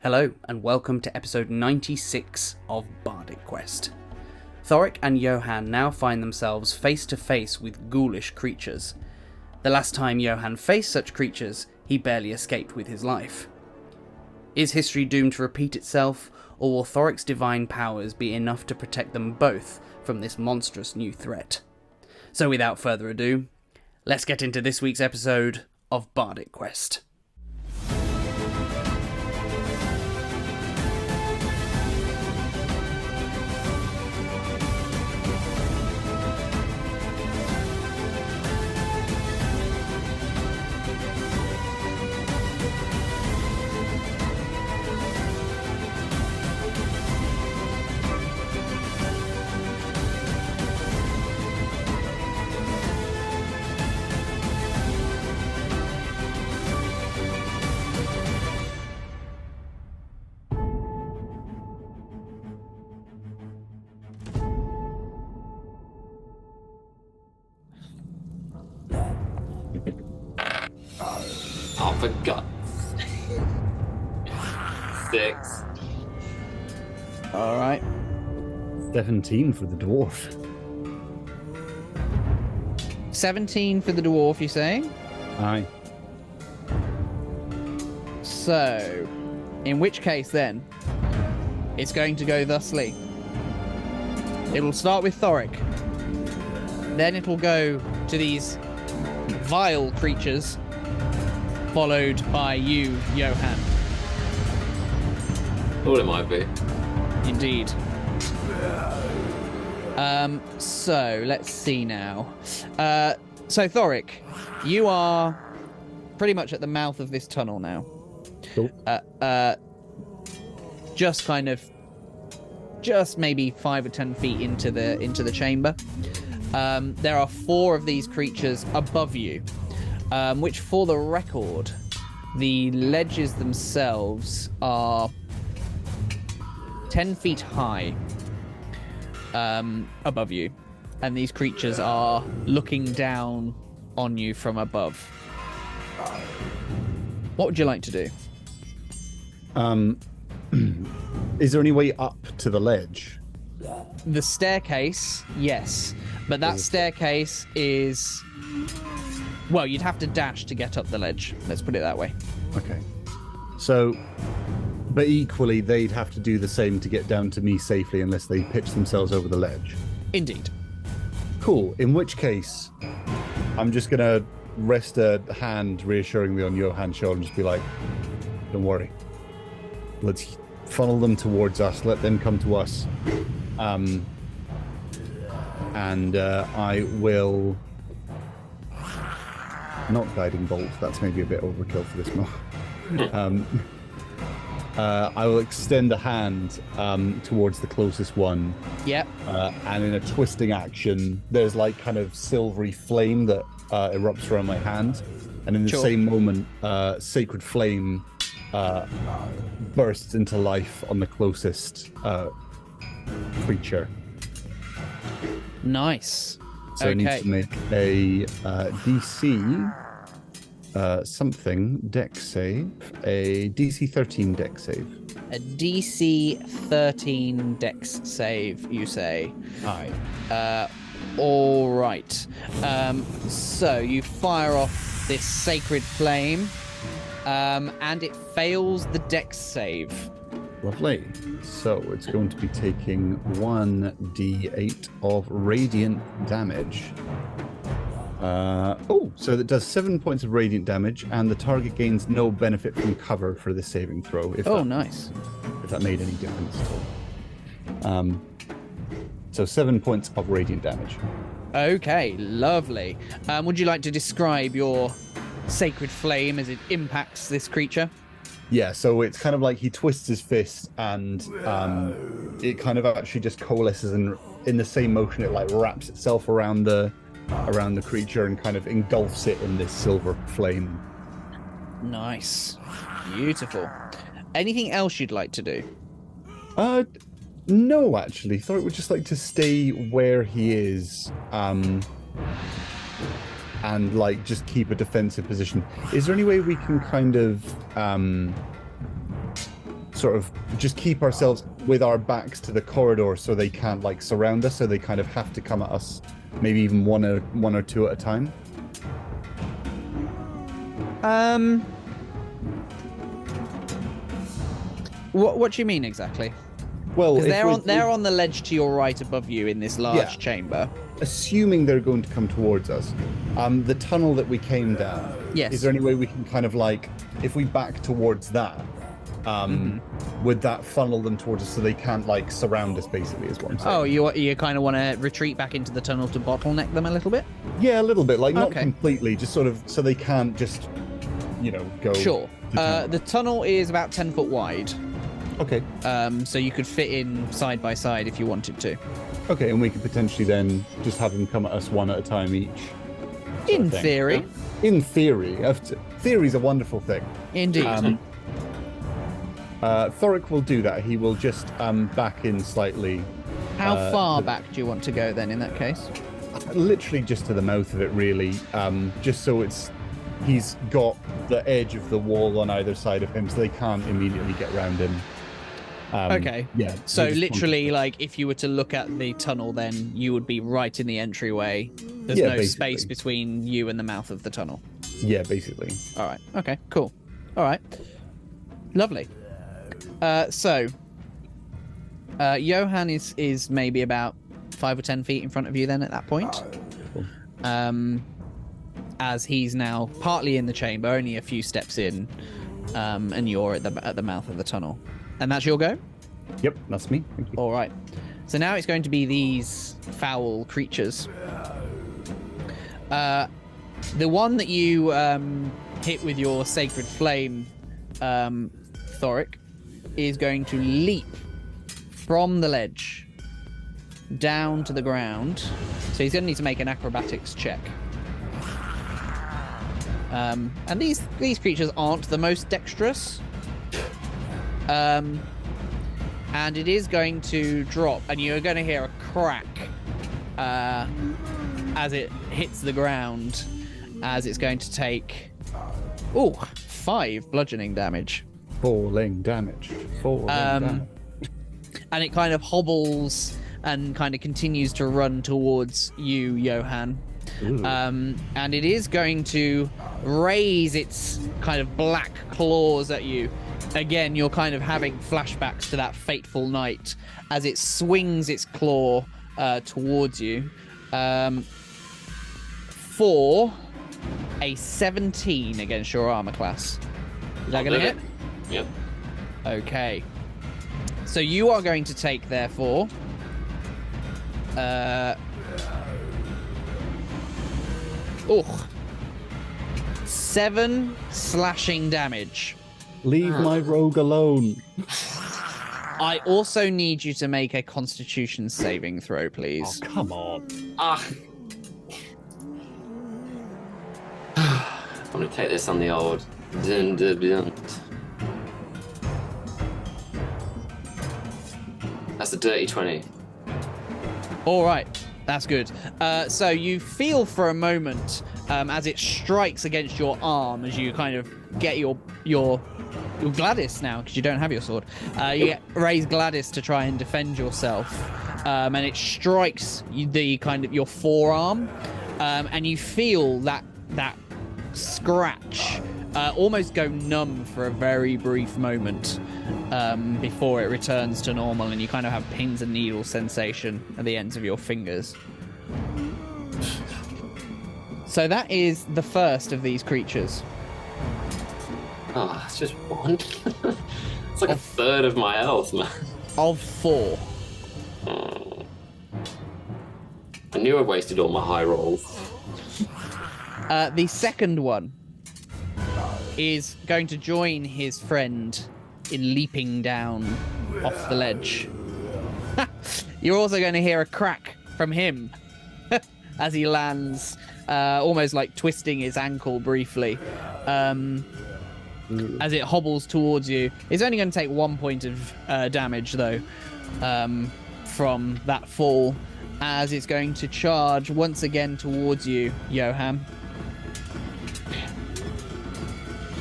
Hello, and welcome to episode 96 of Bardic Quest. Thorik and Johann now find themselves face to face with ghoulish creatures. The last time Johann faced such creatures, he barely escaped with his life. Is history doomed to repeat itself, or will Thorik's divine powers be enough to protect them both from this monstrous new threat? So without further ado, let's get into this week's episode of Bardic Quest. Oh, for God's sake. 6. Alright. 17 for the dwarf. 17 for the dwarf, you say? Aye. So, in which case then, it's going to go thusly. It'll start with Thorik. Then it'll go to these vile creatures, followed by you, Johann. All it might be. Indeed. So, let's see now. So, Thorik, you are pretty much at the mouth of this tunnel now. Cool. Just maybe 5 or 10 feet into the chamber. There are 4 of these creatures above you, which, for the record, the ledges themselves are 10 feet high above you, and these creatures are looking down on you from above. What would you like to do? Is there any way up to the ledge? The staircase, yes, but that staircase is... Well, you'd have to dash to get up the ledge. Let's put it that way. Okay. So, but equally, they'd have to do the same to get down to me safely unless they pitch themselves over the ledge. Indeed. Cool. In which case, I'm just going to rest a hand reassuringly on Johann's shoulder and just be like, don't worry. Let's funnel them towards us. Let them come to us. And I will... Not guiding bolt. That's maybe a bit overkill for this moment. I will extend a hand towards the closest one. Yep. And in a twisting action, there's like kind of silvery flame that erupts around my hand. And in the same moment, sacred flame bursts into life on the closest creature. Nice. So I need to make a DC something dex save. A DC 13 dex save. A DC 13 dex save, you say? Aye. All right. So you fire off this sacred flame, and it fails the dex save. Lovely. So it's going to be taking 1d8 of radiant damage. So that does 7 points of radiant damage, and the target gains no benefit from cover for the saving throw. Nice. If that made any difference at all. So 7 points of radiant damage. Okay, lovely. Would you like to describe your sacred flame as it impacts this creature? Yeah, so it's kind of like he twists his fist and it kind of actually just coalesces, and in the same motion it like wraps itself around the creature and kind of engulfs it in this silver flame. Nice. Beautiful. Anything else you'd like to do? No, actually. Thought it would just like to stay where he is. And like just keep a defensive position. Is there any way we can kind of sort of just keep ourselves with our backs to the corridor so they can't like surround us, so they kind of have to come at us maybe even one or two at a time? What do you mean exactly? Well, Because they're on the ledge to your right above you in this large chamber. Assuming they're going to come towards us, the tunnel that we came down. Yes. Is there any way we can kind of like, if we back towards that, would that funnel them towards us so they can't like surround us? Basically, is what I'm saying. Oh, you kind of want to retreat back into the tunnel to bottleneck them a little bit? Yeah, a little bit, like not Okay. completely, just sort of so they can't just, go. Sure. to town. The tunnel is about 10 foot wide. Okay. So you could fit in side by side if you wanted to. Okay, and we could potentially then just have them come at us one at a time each. sort In of thing. theory. In theory. Theory's a wonderful thing. Indeed. Thorik will do that. He will just back in slightly. How far back do you want to go then in that case? Literally just to the mouth of it, really. Just so he's got the edge of the wall on either side of him, so they can't immediately get round him. Okay. Yeah. So we just literally, want like, if you were to look at the tunnel, then you would be right in the entryway. There's Yeah, no basically. space between you and the mouth of the tunnel. yeah, basically. All right. Okay. Cool. All right. Lovely. So Johann is maybe about 5 or 10 feet in front of you then at that point. Cool. As he's now partly in the chamber, only a few steps in, and you're at the mouth of the tunnel. And that's your go? Yep, that's me. Thank you. All right. So now it's going to be these foul creatures. The one that you hit with your sacred flame, Thorik, is going to leap from the ledge down to the ground. So he's going to need to make an acrobatics check. And these creatures aren't the most dexterous. And it is going to drop, and you're going to hear a crack as it hits the ground, as it's going to take 5 bludgeoning damage. Falling damage. And it kind of hobbles and kind of continues to run towards you, Johann. And it is going to raise its kind of black claws at you. Again, you're kind of having flashbacks to that fateful night as it swings its claw towards you for a 17 against your armor class. Is that going to hit? Yep. Okay. So you are going to take, therefore, 7 slashing damage. Leave my rogue alone. I also need you to make a Constitution saving throw, please. Oh, come on. I'm gonna take this on the old. That's a dirty 20. All right, that's good. So you feel for a moment as it strikes against your arm, as you kind of get your Gladys now, because you don't have your sword. Raise Gladys to try and defend yourself, and it strikes the kind of your forearm, and you feel that scratch almost go numb for a very brief moment before it returns to normal, and you kind of have pins and needles sensation at the ends of your fingers. So that is the first of these creatures. Oh, it's just one. It's like a third of my health, man. Of 4. I knew I wasted all my high rolls. The second one is going to join his friend in leaping down off the ledge. You're also going to hear a crack from him as he lands, almost like twisting his ankle briefly. As it hobbles towards you. It's only going to take 1 point of damage, though, from that fall, as it's going to charge once again towards you, Johann.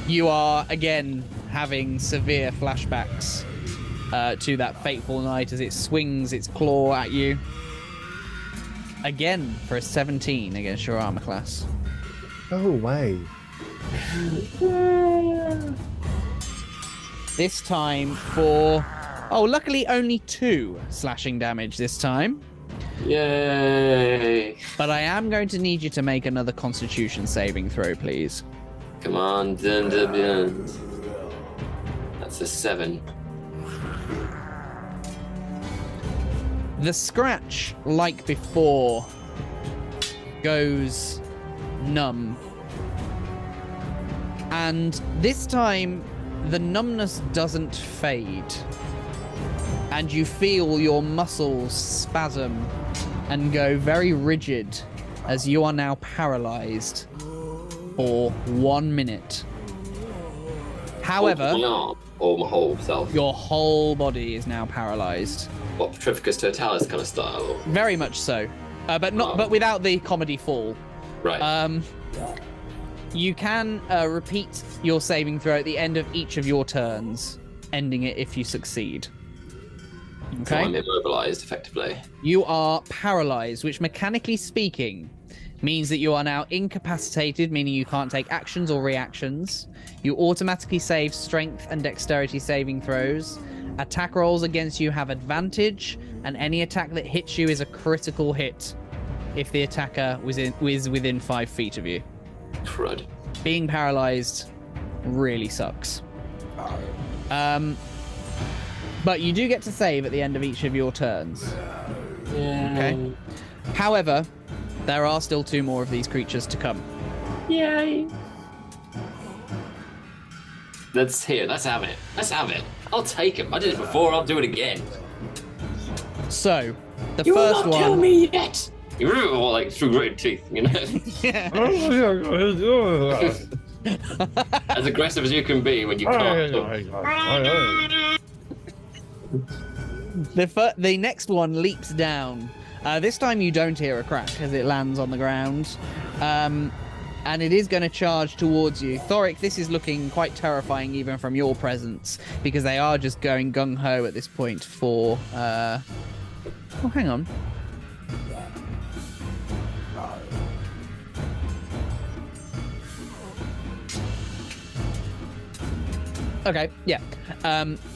You are, again, having severe flashbacks to that fateful night as it swings its claw at you. Again for a 17 against your armor class. No way. This time for... Oh, luckily only 2 slashing damage this time. Yay! But I am going to need you to make another Constitution saving throw, please. Come on, dun, dun, dun. That's a 7. The scratch, like before, goes numb. And this time, the numbness doesn't fade. And you feel your muscles spasm and go very rigid as you are now paralyzed for 1 minute. However, my arm or my whole self. your whole body is now paralyzed. What, Petrivicus Totalis kind of style? Or... Very much so, but not. But without the comedy fall. Right. You can repeat your saving throw at the end of each of your turns, ending it if you succeed. So Okay. I'm immobilized, effectively. You are paralyzed, which mechanically speaking means that you are now incapacitated, meaning you can't take actions or reactions. You automatically save strength and dexterity saving throws. Attack rolls against you have advantage, and any attack that hits you is a critical hit if the attacker was within 5 feet of you. Crud. Being paralyzed really sucks. But you do get to save at the end of each of your turns. Okay. However, there are still 2 more of these creatures to come. Yay! Let's have it. Let's have it. I'll take him. I did it before. I'll do it again. So, the You will first not one. kill me yet. Or like through gritted teeth, you know. Yeah. As aggressive as you can be when you can't. The next one leaps down. This time you don't hear a crack as it lands on the ground. And it is going to charge towards you. Thorik, this is looking quite terrifying even from your presence, because they are just going gung-ho at this point for... Oh, hang on. Okay, yeah.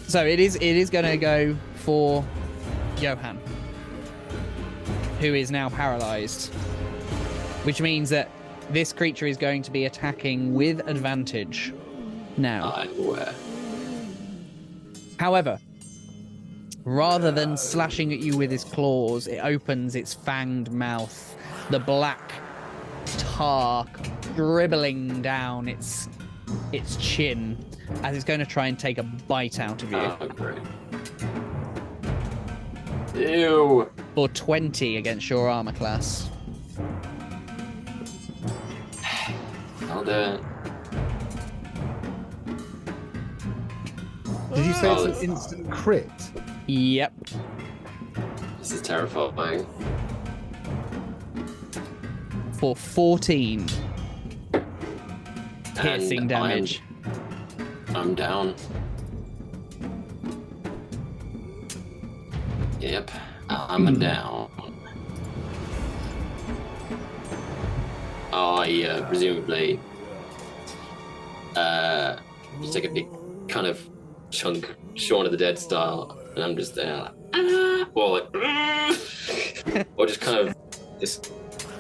So it is going to go for Johann, who is now paralyzed, which means that this creature is going to be attacking with advantage now. I'm aware. However, rather than slashing at you with its claws, it opens its fanged mouth, the black tar dribbling down its chin as it's going to try and take a bite out of you. Oh, great. Ew. For 20 against your armor class. I'll do it. Did you say it's an instant crit? Yep. This is terrifying. For 14 piercing And damage. I'm down. Yep, I'm down. I presumably just take a big kind of chunk, Shaun of the Dead style, and I'm just there like, or like, or just kind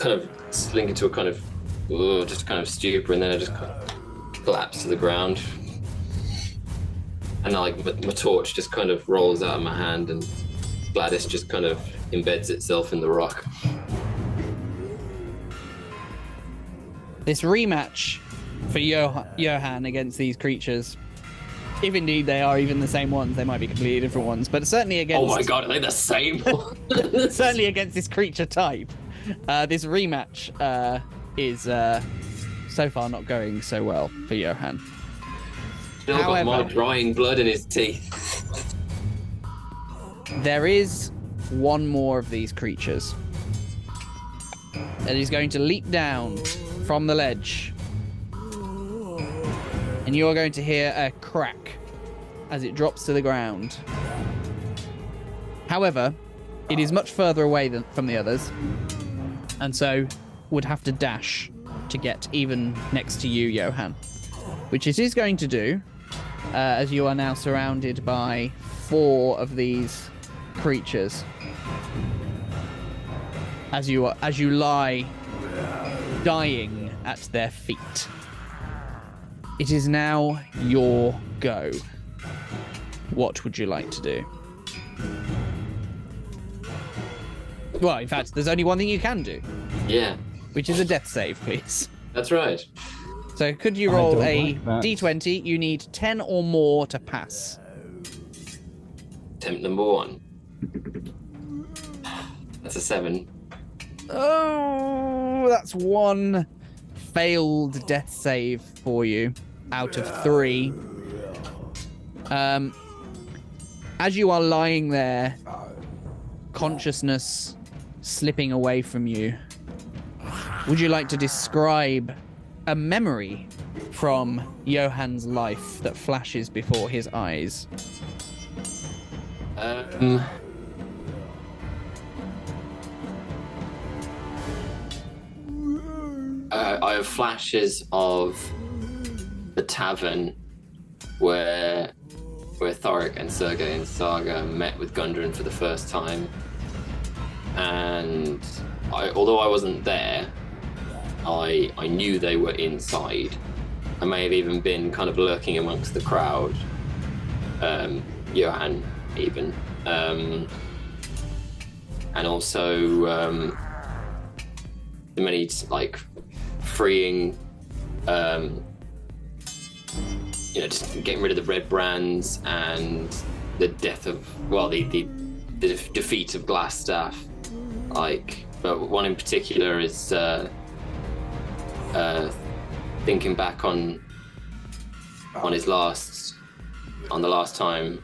of slink into a kind of, just kind of stupor, and then I just kind of collapse to the ground. And like my torch just kind of rolls out of my hand, and Gladys just kind of embeds itself in the rock. This rematch for Johann against these creatures, if indeed they are even the same ones, they might be completely different ones, but certainly against... Oh my god, are they the same? certainly against this creature type, this rematch is so far not going so well for Johann. Still got my drying blood in his teeth. There is one more of these creatures that is going to leap down from the ledge, and you are going to hear a crack as it drops to the ground. However, it is much further away from the others, and so would have to dash to get even next to you, Johann. Which it is going to do, as you are now surrounded by 4 of these creatures. As you lie dying at their feet. It is now your go. What would you like to do? Well, in fact, there's only one thing you can do. Yeah. Which is a death save, please. That's right. So could you roll a like that. d20? You need 10 or more to pass. Attempt number 1. That's a 7. Oh, that's 1 failed death save for you out of 3. As you are lying there, consciousness slipping away from you, would you like to describe a memory from Johann's life that flashes before his eyes? I have flashes of the tavern where Thorik and Sergei and Saga met with Gundren for the first time. And although I wasn't there, I knew they were inside. I may have even been kind of lurking amongst the crowd. Johann even. And also the many like freeing just getting rid of the red brands and the death of the defeat of Glassstaff. But one in particular is thinking back on the last time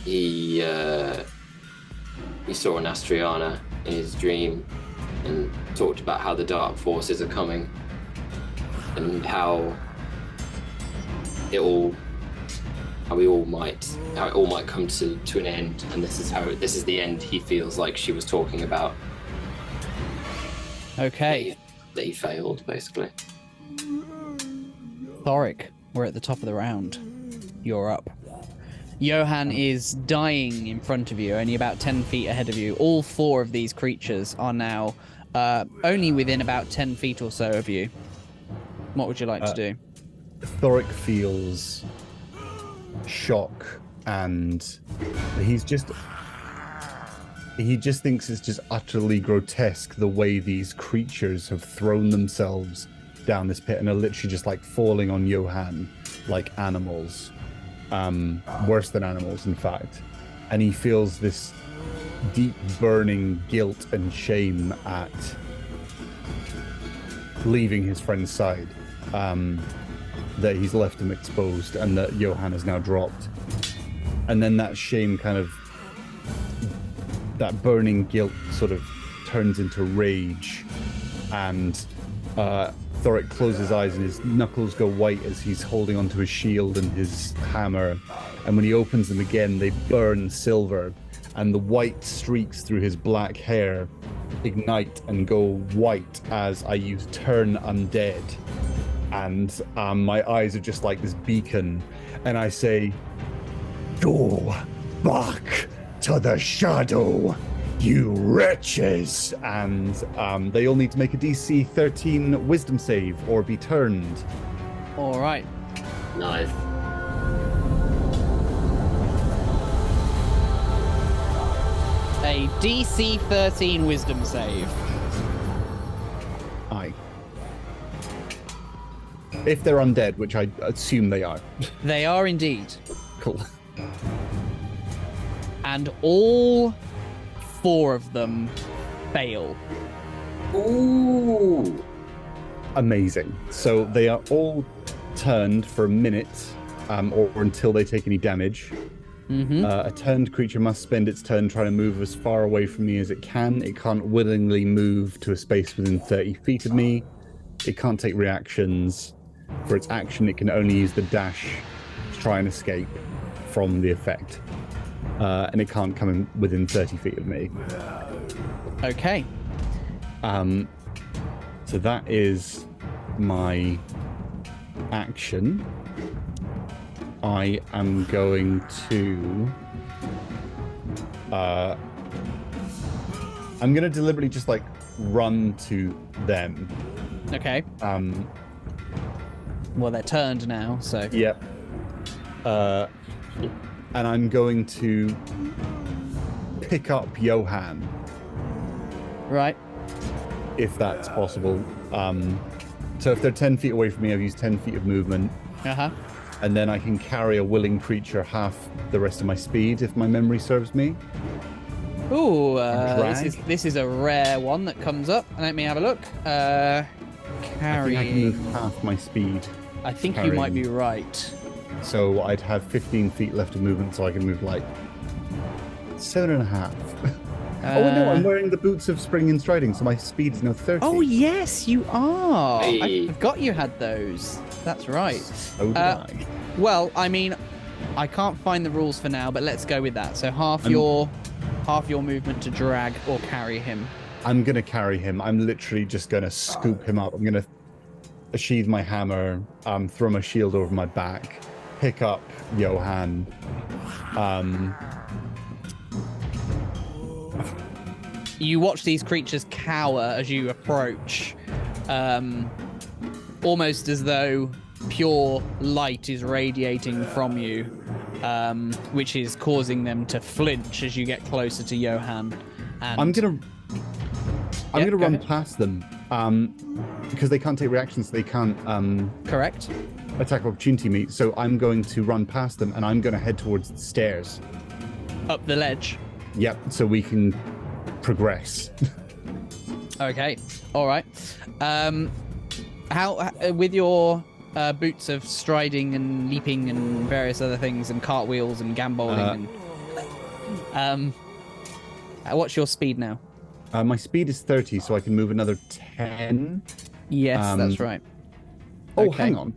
he saw an Astriana in his dream and talked about how the dark forces are coming and how it all might come to an end, and this is the end he feels like she was talking about. Okay. That he failed, basically. Thorik, we're at the top of the round. You're up. Johann is dying in front of you, only about 10 feet ahead of you. All 4 of these creatures are now only within about 10 feet or so of you. What would you like to do? Thorik feels shock, and he just thinks it's just utterly grotesque the way these creatures have thrown themselves down this pit and are literally just like falling on Johann like animals, worse than animals in fact. And he feels this deep burning guilt and shame at leaving his friend's side, that he's left him exposed and that Johann has now dropped. And then that shame that burning guilt sort of turns into rage, and Thorik closes his eyes and his knuckles go white as he's holding onto his shield and his hammer, and when he opens them again they burn silver, and the white streaks through his black hair ignite and go white as I use turn undead, and my eyes are just like this beacon, and I say, "Go back to the shadow, you wretches!" And they all need to make a DC 13 wisdom save or be turned. All right. Nice. A DC 13 wisdom save. Aye. If they're undead, which I assume they are. They are indeed. Cool. And all 4 of them fail. Ooh. Amazing. So they are all turned for a minute, or until they take any damage. Mm-hmm. A turned creature must spend its turn trying to move as far away from me as it can. It can't willingly move to a space within 30 feet of me. It can't take reactions. For its action, it can only use the dash to try and escape from the effect. and it can't come in within 30 feet of me. Okay. So that is my action. I am going to... I'm going to deliberately just, like, run to them. Okay. Well, they're turned now, so... Yep. And I'm going to pick up Johann, Right. if that's possible. So if they're 10 feet away from me, I've used 10 feet of movement. Uh-huh. And then I can carry a willing creature half the rest of my speed, if my memory serves me. Ooh, Drag. this is a rare one that comes up. Let me have a look. I think I can move Carrying... half my speed. I think you might be right. So I'd have 15 feet left of movement, so I can move like 7.5. Oh no, I'm wearing the boots of spring and striding, so my speed is now 30. Oh, yes, you are. Hey. I forgot you had those. That's right. So did I. Well, I mean, I can't find the rules for now, but let's go with that. So half your movement to drag or carry him. I'm gonna carry him. I'm literally just gonna scoop him up. I'm gonna sheathe my hammer, throw my shield over my back, pick up Johann. You watch these creatures cower as you approach, almost as though pure light is radiating from you, which is causing them to flinch as you get closer to Johann. And I'm gonna go run ahead. past them because they can't take reactions. They can't Correct. attack of opportunity me. So I'm going to run past them and I'm going to head towards the stairs. Up the ledge. Yep. So we can progress. Okay. All right. How with your boots of striding and leaping and various other things and cartwheels and gamboling and what's your speed now? My speed is 30, so I can move another 10. Yes, that's right. Oh, Okay. hang on.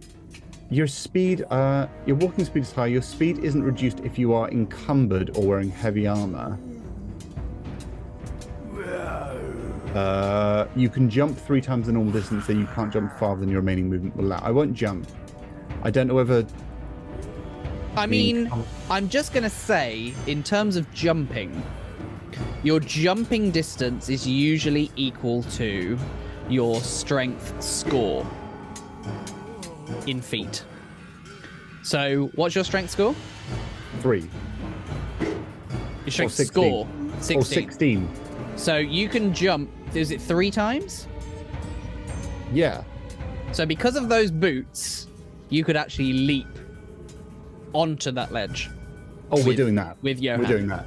Your speed, your walking speed is high. Your speed isn't reduced if you are encumbered or wearing heavy armor. You can jump 3 times the normal distance, so you can't jump farther than your remaining movement will allow. I won't jump. I don't know whether... I mean, I'm just going to say, in terms of jumping, your jumping distance is usually equal to your strength score in feet. So, what's your strength score? 3. Your strength 16. score? Or 16. So, you can jump, is it 3 times? Yeah. So, because of those boots, you could actually leap onto that ledge. Oh, we're doing that. With Johann. We're doing that.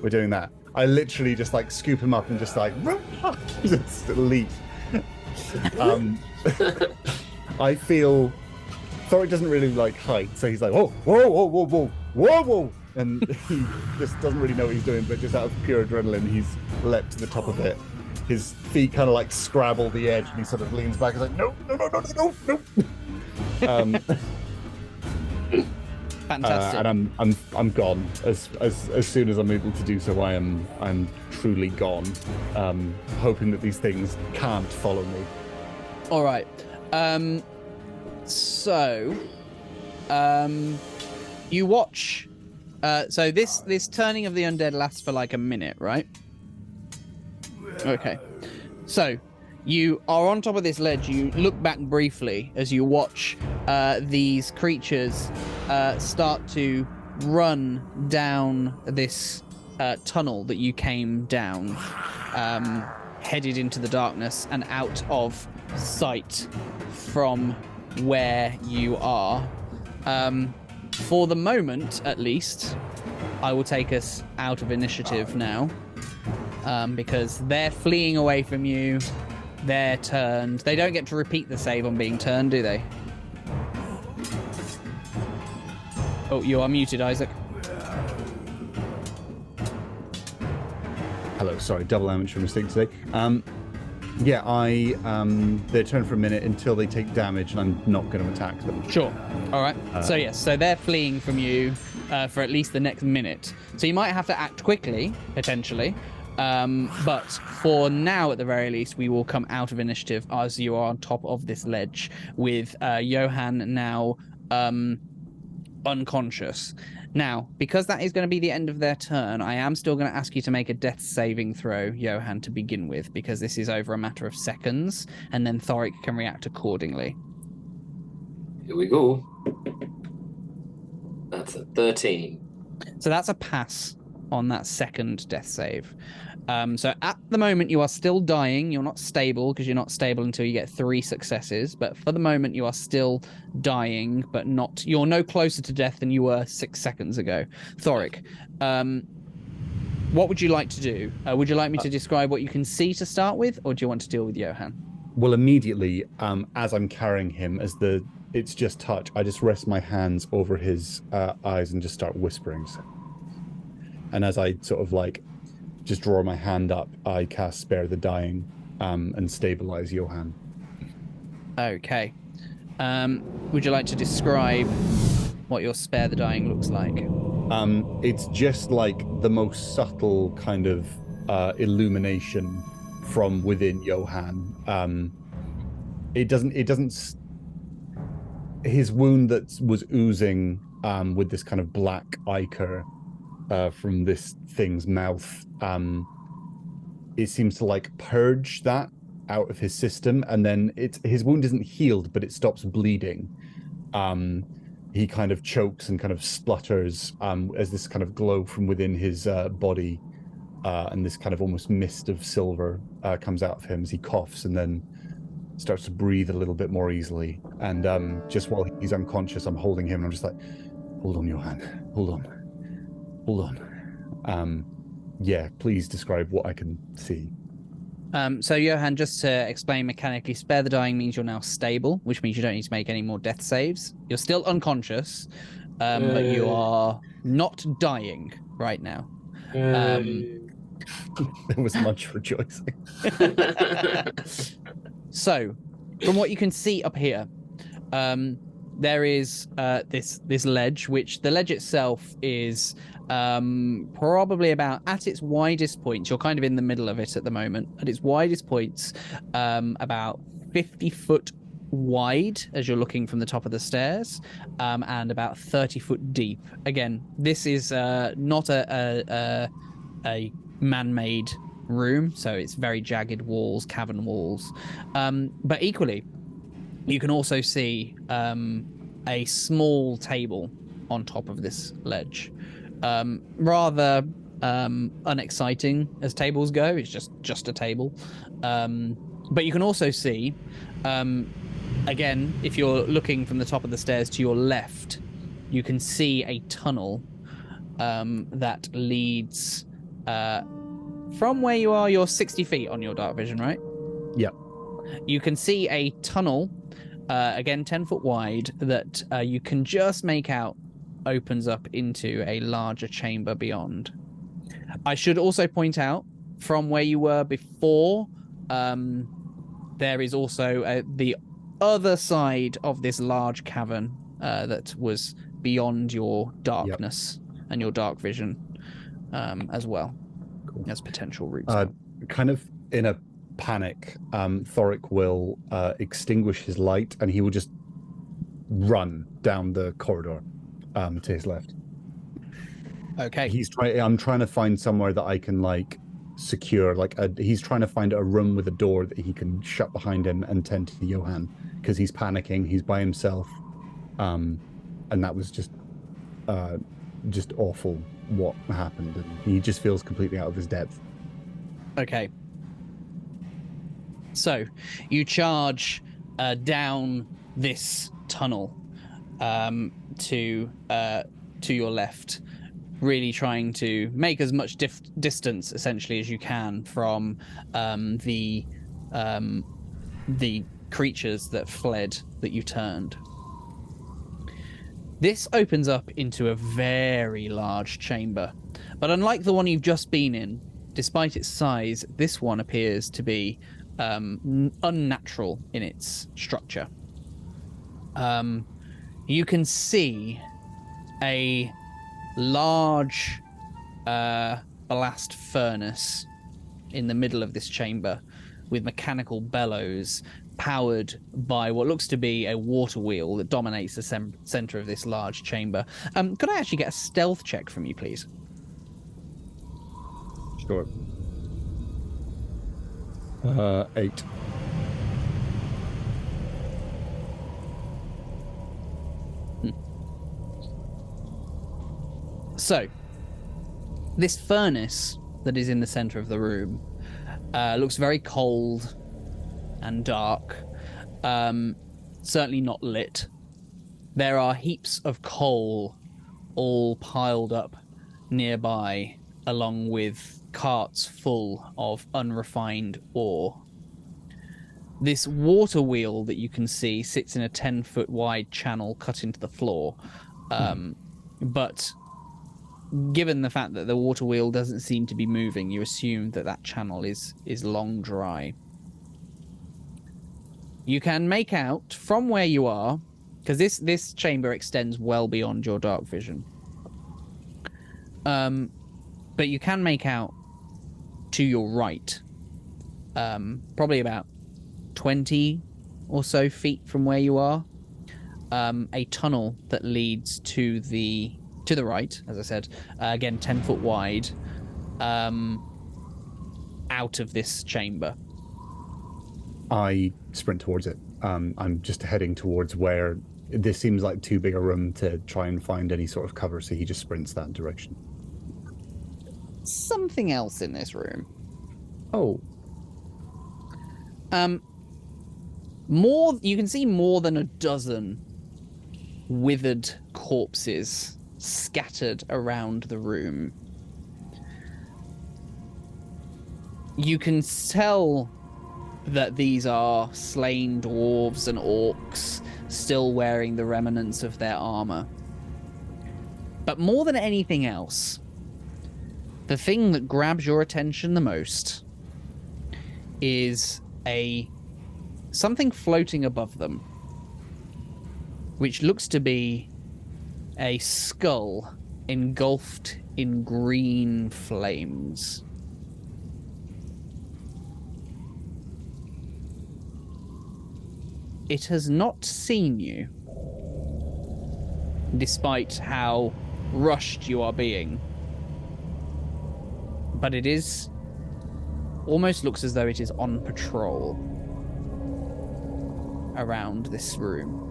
We're doing that. I literally just like scoop him up and just like just leap. I feel Thorik doesn't really like height, so he's like, whoa, whoa, whoa, whoa, whoa, whoa, whoa, and he just doesn't really know what he's doing, but just out of pure adrenaline, he's leapt to the top of it. His feet kind of like scrabble the edge, and he sort of leans back and is like, no, no, no, no, no, no, no. Fantastic. And I'm gone as soon as I'm able to do so. I'm truly gone. Hoping that these things can't follow me. All right. So, you watch. So this turning of the undead lasts for like a minute, right? Okay. So, you are on top of this ledge. You look back briefly as you watch these creatures start to run down this tunnel that you came down, headed into the darkness and out of sight from where you are. For the moment, at least, I will take us out of initiative now, because they're fleeing away from you. They're turned. They don't get to repeat the save on being turned, do they? Oh, you are muted, Isaac. Hello, sorry, double amateur mistake today. Yeah, they're turned for a minute until they take damage, and I'm not going to attack them. Sure. All right. So yes, so they're fleeing from you. for at least the next minute. So you might have to act quickly, potentially. But for now, at the very least, we will come out of initiative as you are on top of this ledge with Johann now unconscious. Now, because that is going to be the end of their turn, I am still going to ask you to make a death saving throw, Johann, to begin with, because this is over a matter of seconds, and then Thorik can react accordingly. Here we go. That's a 13. So that's a pass on that second death save. So at the moment, you are still dying. You're not stable because you're not stable until you get 3 successes. But for the moment, you are still dying, but not. You're no closer to death than you were 6 seconds ago. Thorik, what would you like to do? Would you like me to describe what you can see to start with, or do you want to deal with Johann? Well, immediately, as I'm carrying him, it's just touch, I just rest my hands over his eyes and just start whispering. And as I sort of like just draw my hand up, I cast Spare the Dying and stabilize Johann. Okay. Would you like to describe what your Spare the Dying looks like? It's just like the most subtle kind of illumination from within Johann. It doesn't. His wound that was oozing with this kind of black ichor from this thing's mouth, it seems to like purge that out of his system, and then his wound isn't healed, but it stops bleeding. He kind of chokes and kind of splutters as this kind of glow from within his body, and this kind of almost mist of silver comes out of him as he coughs and then starts to breathe a little bit more easily. And just while he's unconscious, I'm holding him and I'm just like, hold on, Johann, hold on. Yeah, please describe what I can see. So Johann, just to explain mechanically, Spare the Dying means you're now stable, which means you don't need to make any more death saves. You're still unconscious, but you are not dying right now. There was much rejoicing. So, from what you can see up here, there is this ledge, which the ledge itself is probably about, at its widest points, you're kind of in the middle of it at the moment, at its widest points, about 50 foot wide as you're looking from the top of the stairs, and about 30 foot deep. Again, this is not a man-made room, so it's very jagged walls, cavern walls, but equally you can also see a small table on top of this ledge. Rather unexciting as tables go. It's just a table, but you can also see, again, if you're looking from the top of the stairs to your left, you can see a tunnel that leads from where you are. You're 60 feet on your dark vision, right? Yeah. You can see a tunnel, again 10 foot wide, that you can just make out opens up into a larger chamber beyond. I should also point out, from where you were before, there is also the other side of this large cavern that was beyond your darkness and your dark vision as well. Cool. As potential routes. Kind of in a panic, Thorik will extinguish his light and he will just run down the corridor to his left. Okay. I'm trying to find somewhere that I can like secure. He's trying to find a room with a door that he can shut behind him and tend to Johann, because he's panicking. He's by himself, and that was just awful what happened, and he just feels completely out of his depth. Okay. So you charge down this tunnel to your left, really trying to make as much distance essentially as you can from the creatures that fled, that you turned. This opens up into a very large chamber, but unlike the one you've just been in, despite its size, this one appears to be unnatural in its structure. You can see a large blast furnace in the middle of this chamber with mechanical bellows powered by what looks to be a water wheel that dominates the center of this large chamber. Could I actually get a stealth check from you, please? Sure. 8. So, this furnace that is in the center of the room looks very cold and dark. Certainly not lit. There are heaps of coal all piled up nearby, along with carts full of unrefined ore. This water wheel that you can see sits in a 10-foot wide channel cut into the floor. But given the fact that the water wheel doesn't seem to be moving, you assume that that channel is long dry. You can make out from where you are, because this chamber extends well beyond your dark vision. But you can make out to your right, probably about 20 or so feet from where you are, a tunnel that leads to the right, as I said, again 10-foot wide, out of this chamber. I sprint towards it. I'm just heading towards where this seems like too big a room to try and find any sort of cover, so he just sprints that direction. Something else in this room. Oh. You can see more than a dozen withered corpses scattered around the room. You can tell that these are slain dwarves and orcs still wearing the remnants of their armor. But more than anything else, the thing that grabs your attention the most is something floating above them, which looks to be a skull engulfed in green flames. It has not seen you, despite how rushed you are being. But it is almost looks as though it is on patrol around this room.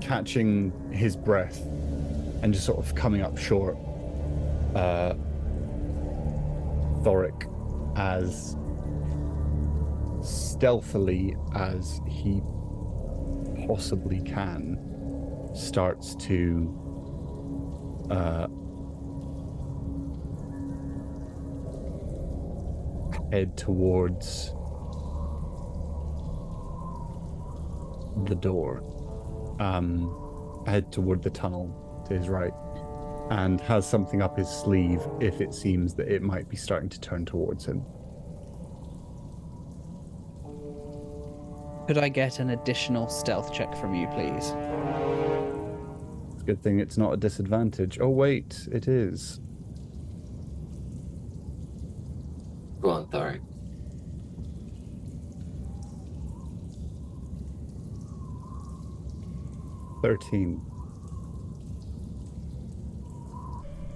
Catching his breath and just sort of coming up short, Thorik, as stealthily as he possibly can, starts to head towards the door, head toward the tunnel to his right, and has something up his sleeve if it seems that it might be starting to turn towards him. Could I get an additional stealth check from you, please? It's a good thing it's not a disadvantage. Oh wait, it is. Go on, Thorik. $13.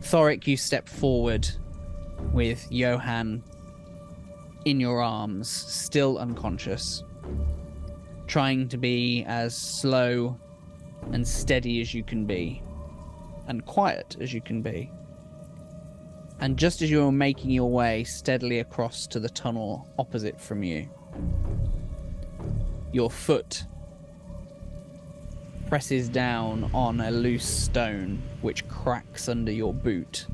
Thorik, you step forward with Johann in your arms, still unconscious, trying to be as slow and steady as you can be, and quiet as you can be. And just as you're making your way steadily across to the tunnel opposite from you, your foot presses down on a loose stone which cracks under your boot.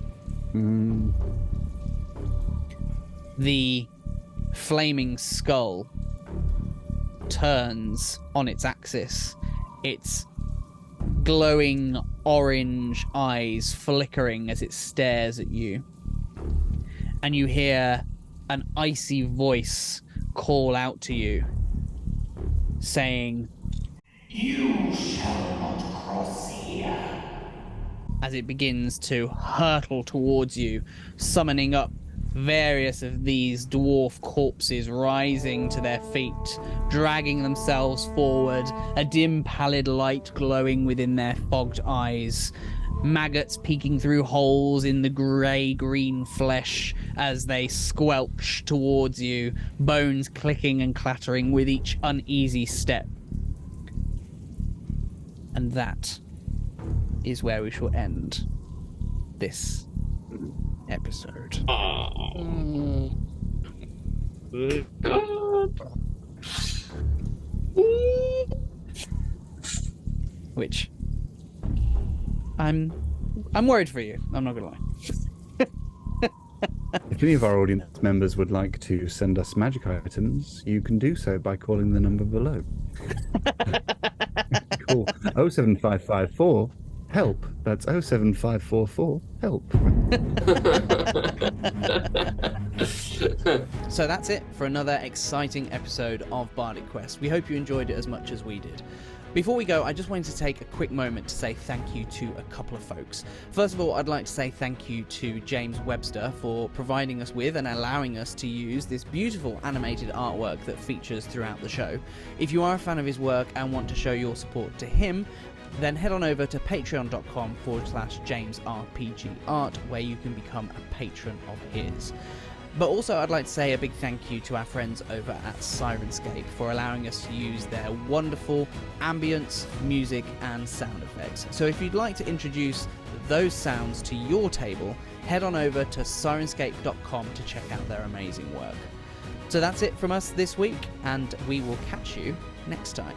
The flaming skull turns on its axis, its glowing orange eyes flickering as it stares at you. And you hear an icy voice call out to you, saying, "You shall not cross here. as it begins to hurtle towards you, summoning up various of these dwarf corpses rising to their feet, dragging themselves forward, a dim pallid light glowing within their fogged eyes, maggots peeking through holes in the grey-green flesh as they squelch towards you, bones clicking and clattering with each uneasy step. And that is where we shall end this episode. Which I'm worried for you. I'm not gonna lie. If any of our audience members would like to send us magic items, you can do so by calling the number below. Call 07554 help. That's 07544 help. So that's it for another exciting episode of Bardic Quest. We hope you enjoyed it as much as we did. Before we go, I just wanted to take a quick moment to say thank you to a couple of folks. First of all, I'd like to say thank you to James Webster for providing us with and allowing us to use this beautiful animated artwork that features throughout the show. If you are a fan of his work and want to show your support to him, then head on over to patreon.com/JamesRPGArt, where you can become a patron of his. But also, I'd like to say a big thank you to our friends over at Sirenscape for allowing us to use their wonderful ambience, music, and sound effects. So if you'd like to introduce those sounds to your table, head on over to sirenscape.com to check out their amazing work. So that's it from us this week, and we will catch you next time.